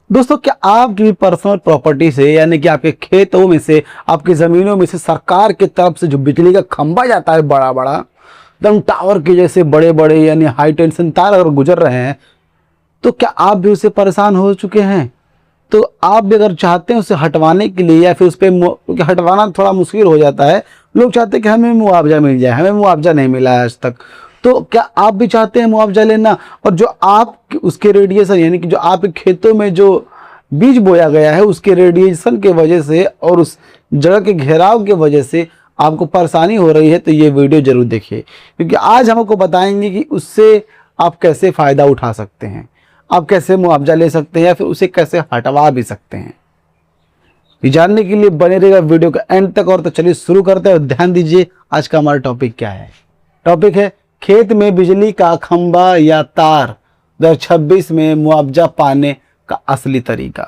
दोस्तों, क्या आपकी भी पर्सनल प्रॉपर्टी से यानी कि आपके खेतों में से, आपकी ज़मीनों में से सरकार की तरफ से जो बिजली का खंभा जाता है बड़ा बड़ा, एकदम टावर के जैसे बड़े बड़े यानी हाई टेंशन तार अगर गुजर रहे हैं, तो क्या आप भी उससे परेशान हो चुके हैं? तो आप भी अगर चाहते हैं उसे हटवाने के लिए या फिर उस पर, क्योंकि हटवाना थोड़ा मुश्किल हो जाता है, लोग चाहते हैं कि हमें मुआवजा मिल जाए, हमें मुआवजा नहीं मिला है आज तक। तो क्या आप भी चाहते हैं मुआवजा लेना? और जो आप उसके रेडिएशन यानी कि जो आपके खेतों में जो बीज बोया गया है उसके रेडिएशन के वजह से और उस जगह के घेराव के वजह से आपको परेशानी हो रही है, तो ये वीडियो जरूर देखिए, क्योंकि आज हम आपको बताएंगे कि उससे आप कैसे फ़ायदा उठा सकते हैं, आप कैसे मुआवजा ले सकते हैं या फिर उसे कैसे हटवा भी सकते हैं। ये जानने के लिए बने रहेगा वीडियो का एंड तक। और तो चलिए शुरू करते हैं और ध्यान दीजिए आज का हमारा टॉपिक क्या है। टॉपिक है खेत में बिजली का खंभा या तार 2026 में मुआवजा पाने का असली तरीका।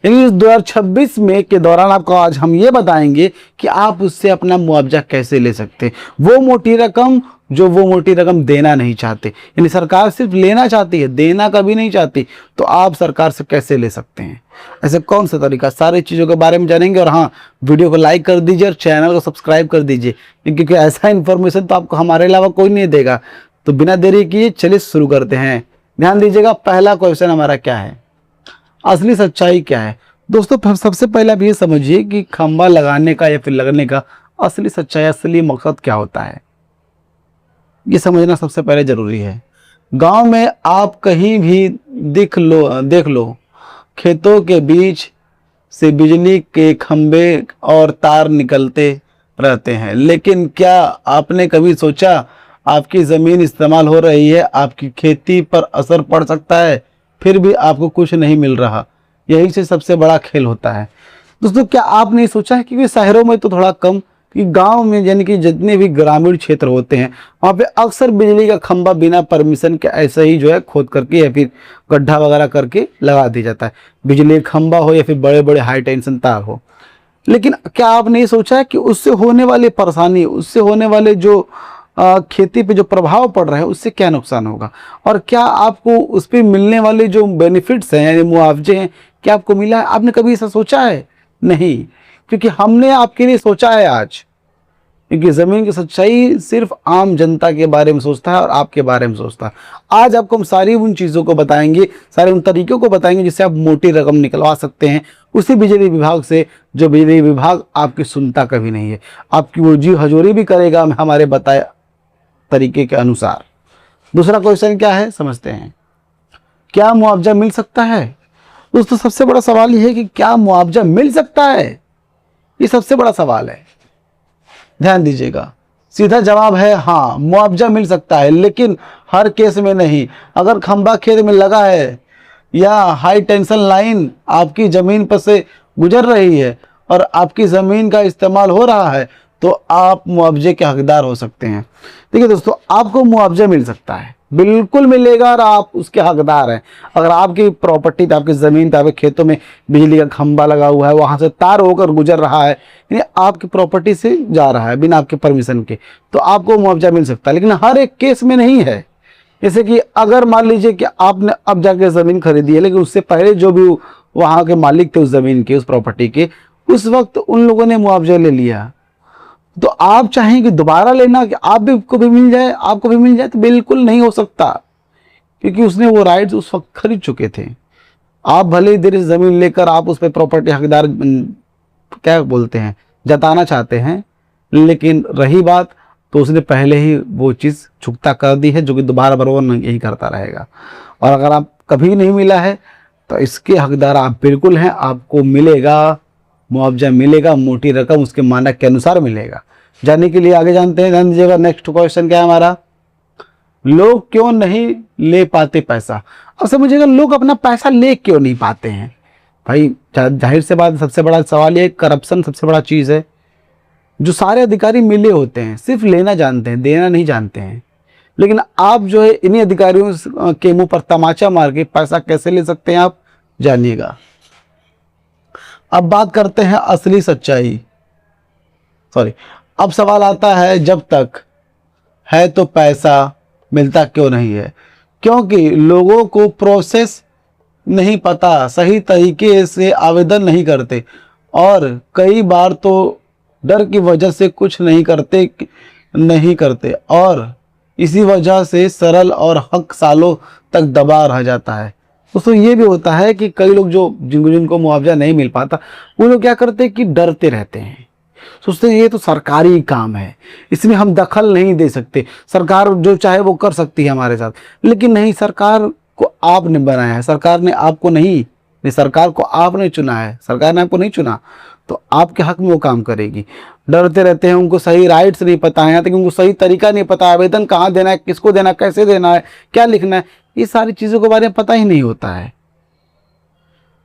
यानी इस 2026 में के दौरान आपको आज हम ये बताएंगे कि आप उससे अपना मुआवजा कैसे ले सकते हैं। वो मोटी रकम देना नहीं चाहते, यानी सरकार सिर्फ लेना चाहती है, देना कभी नहीं चाहती, तो आप सरकार से कैसे ले सकते हैं, ऐसे कौन सा तरीका, सारी चीज़ों के बारे में जानेंगे। और हाँ, वीडियो को लाइक कर दीजिए और चैनल को सब्सक्राइब कर दीजिए, क्योंकि ऐसा इन्फॉर्मेशन तो आपको हमारे अलावा कोई नहीं देगा। तो बिना देरी किए चलिए शुरू करते हैं। ध्यान दीजिएगा, पहला क्वेश्चन हमारा क्या है, असली सच्चाई क्या है। दोस्तों, सबसे पहले आप ये समझिए कि खंभा लगाने का या फिर लगने का असली सच्चाई, असली मकसद क्या होता है, ये समझना सबसे पहले जरूरी है। गांव में आप कहीं भी देख लो खेतों के बीच से बिजली के खंभे और तार निकलते रहते हैं, लेकिन क्या आपने कभी सोचा आपकी ज़मीन इस्तेमाल हो रही है, आपकी खेती पर असर पड़ सकता है, फिर भी आपको कुछ नहीं मिल रहा। यही से सबसे बड़ा खेल होता है। दोस्तों, क्या आपने सोचा है कि शहरों में तो थोड़ा कम, कि गांव में यानी कि जितने भी ग्रामीण क्षेत्र होते हैं वहाँ पे अक्सर बिजली का खंभा बिना परमिशन के ऐसे ही जो है खोद करके या फिर गड्ढा वगैरह करके लगा दिया जाता है, बिजली का खंभा हो या फिर बड़े बड़े हाई टेंशन तार हो। लेकिन क्या आपने ये सोचा है कि उससे होने वाली परेशानी, उससे होने वाले जो खेती पे जो प्रभाव पड़ रहा है उससे क्या नुकसान होगा, और क्या आपको उस पर मिलने वाले जो बेनिफिट्स हैं यानी मुआवजे हैं, क्या आपको मिला है? आपने कभी ऐसा सोचा है? नहीं, क्योंकि हमने आपके लिए सोचा है आज, क्योंकि ज़मीन की सच्चाई सिर्फ आम जनता के बारे में सोचता है और आपके बारे में सोचता है। आज आपको हम सारी उन चीज़ों को बताएंगे, सारे उन तरीक़ों को बताएंगे जिससे आप मोटी रकम निकलवा सकते हैं उसी बिजली विभाग से, जो बिजली विभाग आपकी सुनता कभी नहीं है, आपकी वो जी हजूरी भी करेगा हमारे बताए तरीके के अनुसार। दूसरा क्वेश्चन क्या है, समझते हैं। क्या मुआवजा मिल सकता है? दोस्तों, सबसे बड़ा सवाल यह है कि क्या मुआवजा मिल सकता है, ये सबसे बड़ा सवाल है। ध्यान दीजिएगा, सीधा जवाब है हाँ, मुआवजा मिल सकता है, लेकिन हर केस में नहीं। अगर खंभा खेत में लगा है या हाई टेंशन लाइन आपकी ज़मीन पर से गुजर रही है और आपकी ज़मीन का इस्तेमाल हो रहा है, तो आप मुआवजे के हकदार हो सकते हैं। देखिए दोस्तों, आपको मुआवजा मिल सकता है, बिल्कुल मिलेगा, और आप उसके हकदार हैं। अगर आपकी प्रॉपर्टी पे, आपकी ज़मीन पे, आपके खेतों में बिजली का खंभा लगा हुआ है, वहाँ से तार होकर गुजर रहा है, यानी आपकी प्रॉपर्टी से जा रहा है बिना आपके परमिशन के, तो आपको मुआवजा मिल सकता है। लेकिन हर एक केस में नहीं है। जैसे कि अगर मान लीजिए कि आपने अब जाके ज़मीन खरीदी है, लेकिन उससे पहले जो भी वहाँ के मालिक थे उस ज़मीन के, उस प्रॉपर्टी के, उस वक्त उन लोगों ने मुआवजा ले लिया, तो आप चाहें कि दोबारा लेना कि आप भी को भी मिल जाए, आपको भी मिल जाए, तो बिल्कुल नहीं हो सकता, क्योंकि उसने वो राइट्स उस वक्त खरीद चुके थे। आप भले ही देर से ज़मीन लेकर आप उस पर प्रॉपर्टी हकदार क्या बोलते हैं जताना चाहते हैं, लेकिन रही बात तो उसने पहले ही वो चीज़ चुकता कर दी है, जो कि दोबारा बराबर यही करता रहेगा। और अगर आप कभी नहीं मिला है तो इसके हकदार आप बिल्कुल हैं, आपको मिलेगा, मुआवजा मिलेगा, मोटी रकम उसके मानक के अनुसार मिलेगा। जानने के लिए आगे जानते हैं, ध्यान दीजिएगा। नेक्स्ट क्वेश्चन क्या है हमारा, लोग क्यों नहीं ले पाते पैसा। अब समझिएगा, लोग अपना पैसा ले क्यों नहीं पाते हैं? भाई जाहिर से बात, सबसे बड़ा सवाल ये, करप्शन सबसे बड़ा चीज़ है। जो सारे अधिकारी मिले होते हैं सिर्फ लेना जानते हैं, देना नहीं जानते हैं। लेकिन आप जो है इन्हीं अधिकारियों के मुंह पर तमाचा मार के पैसा कैसे ले सकते हैं, आप जानिएगा। अब बात करते हैं असली सच्चाई, अब सवाल आता है, जब तक है तो पैसा मिलता क्यों नहीं है? क्योंकि लोगों को प्रोसेस नहीं पता, सही तरीके से आवेदन नहीं करते और कई बार तो डर की वजह से कुछ नहीं करते और इसी वजह से सरल और हक सालों तक दबा रह जाता है। दोस्तों ये भी होता है कि कई लोग जिनको मुआवजा नहीं मिल पाता, वो लोग क्या करते हैं कि डरते रहते हैं, सोचते हैं ये तो सरकारी काम है, इसमें हम दखल नहीं दे सकते, सरकार जो चाहे वो कर सकती है हमारे साथ। लेकिन नहीं, सरकार को आपने बनाया है, सरकार ने आपको नहीं, सरकार को आपने चुना है, सरकार ने आपको नहीं चुना, तो आपके हक में वो काम करेगी। डरते रहते हैं, उनको सही राइट्स नहीं पता है, यहाँ तक उनको सही तरीका नहीं पता, आवेदन कहाँ देना है, किसको देना है, कैसे देना है, क्या लिखना है, ये सारी चीज़ों के बारे में पता ही नहीं होता है।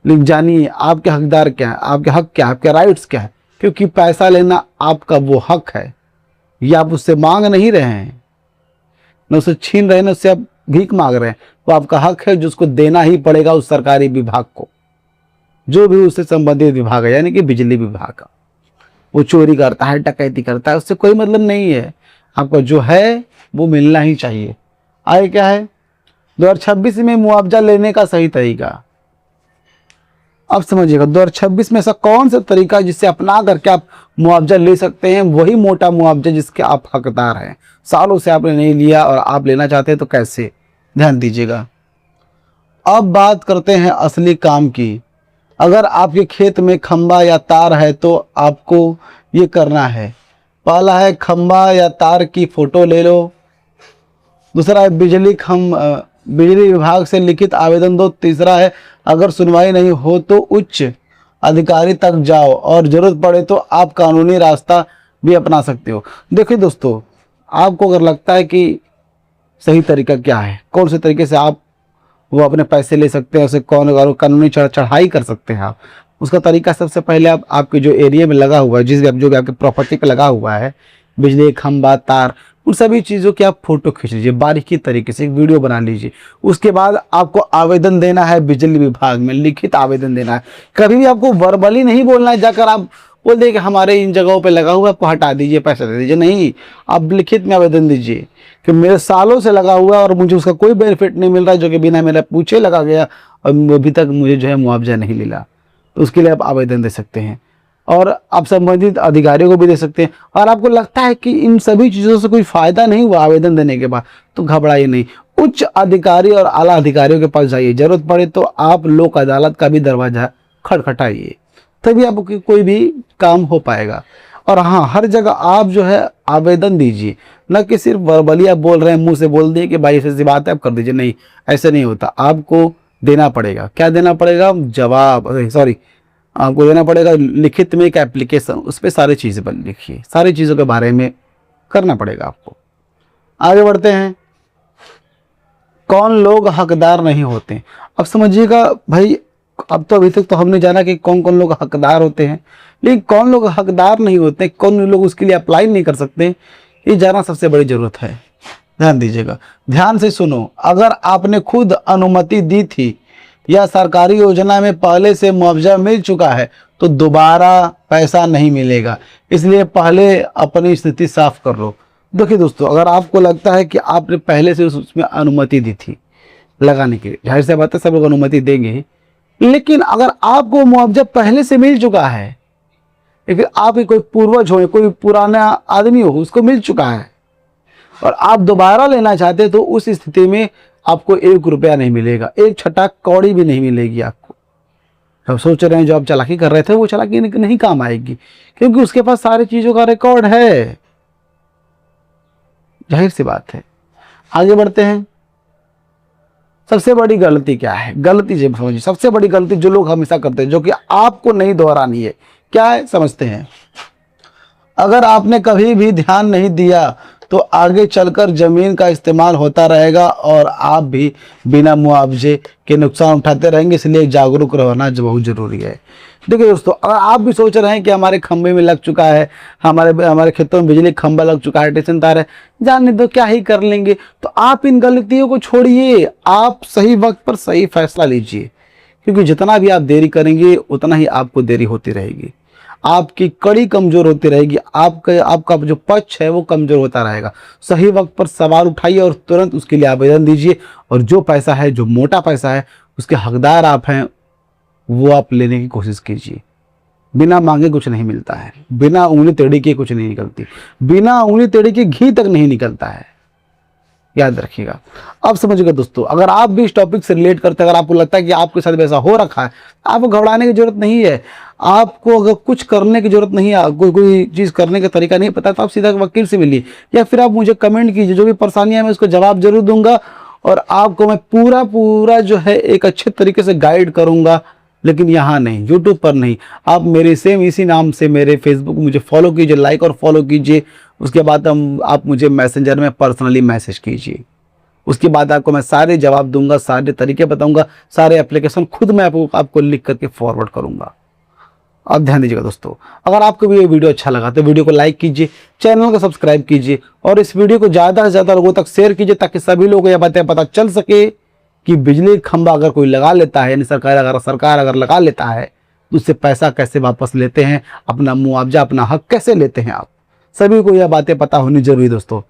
लेकिन जानिए आपके हकदार क्या है, आपके हक क्या है, आपके राइट्स क्या है, क्योंकि पैसा लेना आपका वो हक है। ये आप उससे मांग नहीं रहे हैं, न उससे छीन रहे हैं, न उससे आप भीख मांग रहे हैं, वो आपका हक है जो उसको देना ही पड़ेगा उस सरकारी विभाग को, जो भी उससे संबंधित विभाग है, यानी कि बिजली विभाग का। वो चोरी करता है, डकैती करता है, उससे कोई मतलब नहीं है, आपको जो है वो मिलना ही चाहिए। आगे क्या है 2026 में मुआवजा लेने का सही तरीका। अब समझिएगा 2026 में ऐसा कौन सा तरीका है जिससे अपना करके आप मुआवजा ले सकते हैं, वही मोटा मुआवजा जिसके आप हकदार हैं। सालों से आपने नहीं लिया और आप लेना चाहते हैं तो कैसे, ध्यान दीजिएगा। अब बात करते हैं असली काम की। अगर आपके खेत में खंबा या तार है तो आपको ये करना है, पहला है खंबा या तार की फोटो ले लो, दूसरा है बिजली विभाग से लिखित आवेदन दो, तीसरा है अगर सुनवाई नहीं हो तो उच्च अधिकारी तक जाओ और जरूरत पड़े तो आप कानूनी रास्ता भी अपना सकते हो। देखिए दोस्तों, आपको अगर लगता है कि सही तरीका क्या है, कौन से तरीके से आप वो अपने पैसे ले सकते हैं, उसे कौन कानूनी चढ़ाई कर सकते हैं आप, उसका तरीका सबसे पहले आप आपके जो एरिया में लगा हुआ है, जो भी आपके प्रॉपर्टी पे लगा हुआ है, बिजली खंबा तार, उन सभी चीज़ों की आप फोटो खींच लीजिए, बारीकी तरीके से एक वीडियो बना लीजिए। उसके बाद आपको आवेदन देना है बिजली विभाग में, लिखित आवेदन देना है। कभी भी आपको वर्बली नहीं बोलना है, जाकर आप बोल दें कि हमारे इन जगहों पे लगा हुआ है, आपको हटा दीजिए, पैसा दे दीजिए, नहीं, आप लिखित में आवेदन दीजिए कि मेरे सालों से लगा हुआ है और मुझे उसका कोई बेनिफिट नहीं मिल रहा है, जो कि बिना मेरा पूछे लगा गया और अभी तक मुझे जो है मुआवजा नहीं मिला, तो उसके लिए आप आवेदन दे सकते हैं और आप संबंधित अधिकारियों को भी दे सकते हैं। और आपको लगता है कि इन सभी चीज़ों से कोई फ़ायदा नहीं हुआ आवेदन देने के बाद, तो घबराइए नहीं, उच्च अधिकारी और आला अधिकारियों के पास जाइए, जरूरत पड़े तो आप लोक अदालत का भी दरवाजा खटखटाइए, तभी आपको कोई भी काम हो पाएगा। और हाँ, हर जगह आप जो है आवेदन दीजिए, न कि सिर्फ वर्बली आप बोल रहे हैं, मुंह से बोल दिए कि भाई ऐसी बात है आप कर दीजिए, नहीं, ऐसे नहीं होता, आपको देना पड़ेगा। क्या देना पड़ेगा? आपको देना पड़ेगा लिखित में एक एप्लीकेशन, उस पर सारी चीज़ें लिखिए, सारी चीज़ों के बारे में करना पड़ेगा आपको। आगे बढ़ते हैं, कौन लोग हकदार नहीं होते। अब समझिएगा भाई, अब तो अभी तक तो हमने जाना कि कौन कौन लोग हकदार होते हैं, लेकिन कौन लोग हकदार नहीं होते, कौन लोग उसके लिए अप्लाई नहीं कर सकते, ये जानना सबसे बड़ी ज़रूरत है। ध्यान दीजिएगा, ध्यान से सुनो। अगर आपने खुद अनुमति दी थी या सरकारी योजना में पहले से मुआवजा मिल चुका है तो दोबारा पैसा नहीं मिलेगा, इसलिए पहले अपनी स्थिति साफ कर लो। देखिए दोस्तों, अगर आपको लगता है कि आपने पहले से उसमें अनुमति दी थी लगाने के लिए, जाहिर सी बात है सब लोग अनुमति देंगे ही, लेकिन अगर आपको मुआवजा पहले से मिल चुका है या फिर आपके कोई पूर्वज हो, कोई पुराना आदमी हो, उसको मिल चुका है और आप दोबारा लेना चाहते हैं, तो उस स्थिति में आपको 1 रुपया नहीं मिलेगा, 1 छटा कौड़ी भी नहीं मिलेगी आपको। अब सोच रहे हैं जो आप चालाकी कर रहे थे वो चालाकी नहीं काम आएगी, क्योंकि उसके पास सारी चीज़ों का रिकॉर्ड है, जाहिर सी बात है। आगे बढ़ते हैं, सबसे बड़ी गलती क्या है, गलती जब समझिए, सबसे बड़ी गलती जो लोग हमेशा करते हैं, जो कि आपको नहीं दोहरानी है, क्या है समझते हैं। अगर आपने कभी भी ध्यान नहीं दिया तो आगे चलकर जमीन का इस्तेमाल होता रहेगा और आप भी बिना मुआवजे के नुकसान उठाते रहेंगे, इसलिए जागरूक रहना बहुत जरूरी है। देखिए दोस्तों, अगर आप भी सोच रहे हैं कि हमारे खंबे में लग चुका है, हमारे खेतों में बिजली खंबा लग चुका है, स्टेशन तार है, जानने दो क्या ही कर लेंगे, तो आप इन गलतियों को छोड़िए, आप सही वक्त पर सही फैसला लीजिए, क्योंकि जितना भी आप देरी करेंगे उतना ही आपको देरी होती रहेगी, आपकी कड़ी कमजोर होती रहेगी, आपका जो पक्ष है वो कमजोर होता रहेगा। सही वक्त पर सवाल उठाइए और तुरंत उसके लिए आवेदन दीजिए, और जो पैसा है, जो मोटा पैसा है, उसके हकदार आप हैं, वो आप लेने की कोशिश कीजिए। बिना मांगे कुछ नहीं मिलता है, बिना उंगली टेढ़ी किए कुछ नहीं निकलती, बिना उंगली टेढ़ी के घी तक नहीं निकलता है, याद रखिएगा। अब समझिएगा दोस्तों, अगर आप भी इस टॉपिक से रिलेट करते हैं, अगर आपको लगता है कि आपके साथ वैसा हो रखा है, आपको घबराने की जरूरत नहीं है। आपको अगर कुछ करने की जरूरत नहीं है, कोई चीज़ करने का तरीका नहीं पता, तो आप सीधा वकील से मिलिए, या फिर आप मुझे कमेंट कीजिए। जो भी परेशानियां मैं उसको जवाब जरूर दूंगा, और आपको मैं पूरा जो है एक अच्छे तरीके से गाइड करूंगा। लेकिन यहाँ नहीं, यूट्यूब पर नहीं, आप मेरे सेम इसी नाम से मेरे फेसबुक मुझे फॉलो कीजिए, लाइक और फॉलो कीजिए। उसके बाद आप मुझे मैसेंजर में पर्सनली मैसेज कीजिए। उसके बाद आपको मैं सारे जवाब दूंगा, सारे तरीके बताऊंगा, सारे एप्लीकेशन खुद मैं आपको लिख करके फॉरवर्ड करूंगा। आप ध्यान दीजिएगा दोस्तों, अगर आपको भी ये वीडियो अच्छा लगा तो वीडियो को लाइक कीजिए, चैनल को सब्सक्राइब कीजिए, और इस वीडियो को ज़्यादा से ज़्यादा लोगों तक शेयर कीजिए, ताकि सभी लोगों को यह बातें पता चल सके कि बिजली खंभा अगर कोई लगा लेता है, यानी सरकार अगर लगा लेता है, तो उससे पैसा कैसे वापस लेते हैं, अपना मुआवजा, अपना हक कैसे लेते हैं। आप सभी को यह बातें पता होनी जरूरी दोस्तों।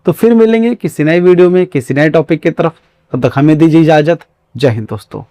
तो फिर मिलेंगे किसी नए वीडियो में, किसी नए टॉपिक की तरफ। तब तक हमें दीजिए इजाज़त। जय हिंद दोस्तों।